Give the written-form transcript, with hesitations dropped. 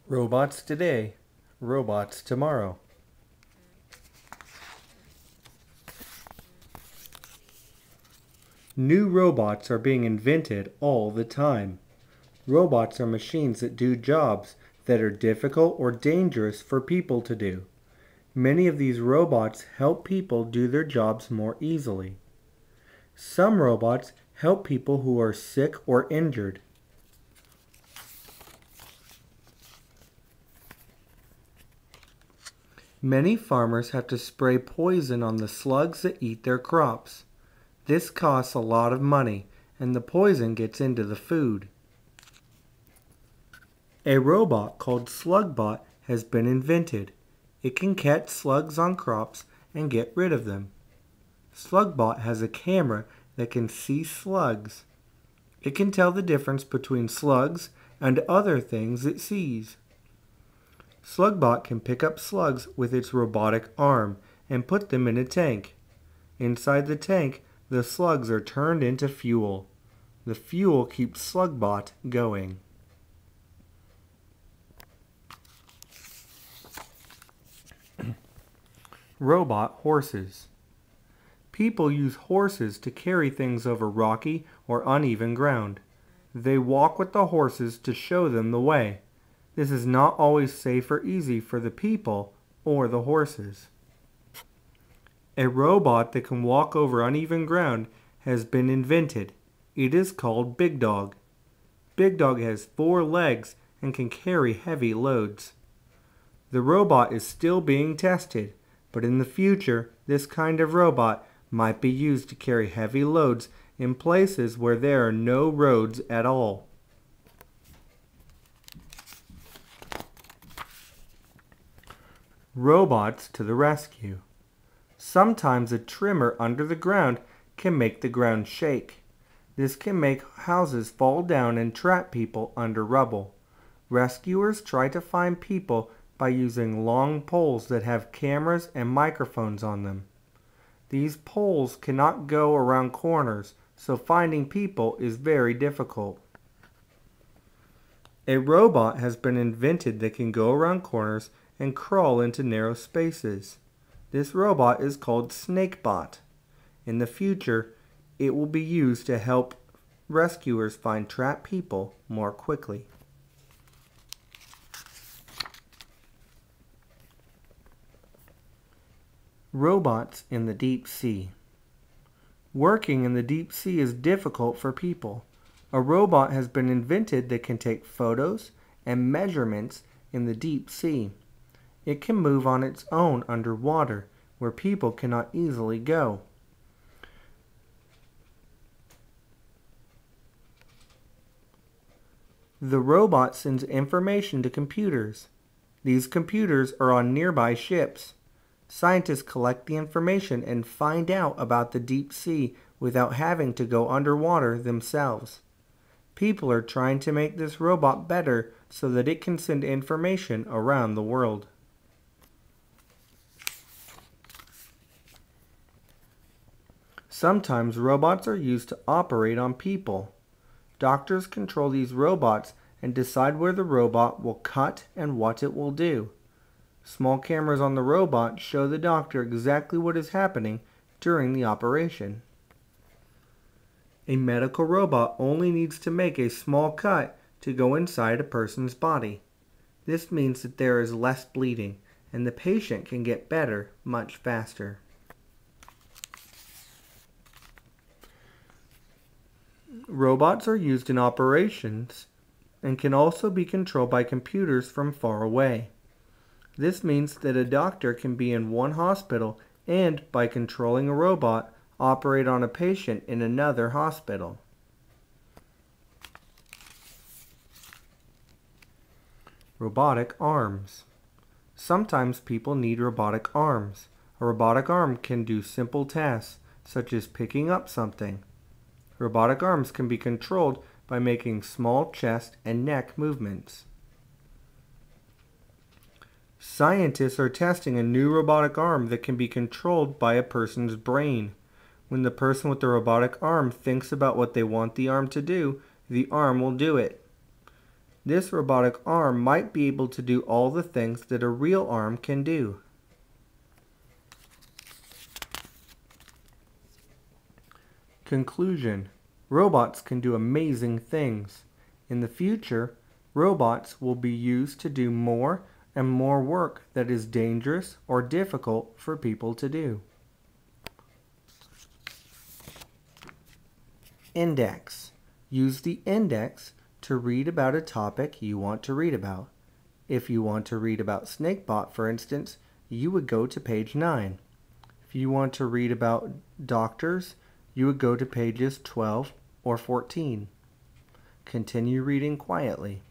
Robots today, robots tomorrow. New robots are being invented all the time. Robots are machines that do jobs that are difficult or dangerous for people to do. Many of these robots help people do their jobs more easily. Some robots help people who are sick or injured. Many farmers have to spray poison on the slugs that eat their crops. This costs a lot of money, and the poison gets into the food. A robot called SlugBot has been invented. It can catch slugs on crops and get rid of them. SlugBot has a camera that can see slugs. It can tell the difference between slugs and other things it sees. SlugBot can pick up slugs with its robotic arm and put them in a tank. Inside the tank, the slugs are turned into fuel. The fuel keeps SlugBot going. Robot horses. People use horses to carry things over rocky or uneven ground. They walk with the horses to show them the way. This is not always safe or easy for the people or the horses. A robot that can walk over uneven ground has been invented. It is called Big Dog. Big Dog has 4 legs and can carry heavy loads. The robot is still being tested, but in the future, this kind of robot might be used to carry heavy loads in places where there are no roads at all. Robots to the rescue. Sometimes a trimmer under the ground can make the ground shake. This can make houses fall down and trap people under rubble. Rescuers try to find people by using long poles that have cameras and microphones on them. These poles cannot go around corners, so finding people is very difficult. A robot has been invented that can go around corners and crawl into narrow spaces. This robot is called SnakeBot. In the future, it will be used to help rescuers find trapped people more quickly. Robots in the deep sea. Working in the deep sea is difficult for people. A robot has been invented that can take photos and measurements in the deep sea. It can move on its own underwater, where people cannot easily go. The robot sends information to computers. These computers are on nearby ships. Scientists collect the information and find out about the deep sea without having to go underwater themselves. People are trying to make this robot better so that it can send information around the world. Sometimes robots are used to operate on people. Doctors control these robots and decide where the robot will cut and what it will do. Small cameras on the robot show the doctor exactly what is happening during the operation. A medical robot only needs to make a small cut to go inside a person's body. This means that there is less bleeding and the patient can get better much faster. Robots are used in operations and can also be controlled by computers from far away. This means that a doctor can be in one hospital and, by controlling a robot, operate on a patient in another hospital. Robotic arms. Sometimes people need robotic arms. A robotic arm can do simple tasks, such as picking up something. Robotic arms can be controlled by making small chest and neck movements. Scientists are testing a new robotic arm that can be controlled by a person's brain. When the person with the robotic arm thinks about what they want the arm to do, the arm will do it. This robotic arm might be able to do all the things that a real arm can do. Conclusion. Robots can do amazing things. In the future, robots will be used to do more and more work that is dangerous or difficult for people to do. Index. Use the index to read about a topic you want to read about. If you want to read about Snakebot, for instance, you would go to page 9. If you want to read about doctors, you would go to pages 12 or 14. Continue reading quietly.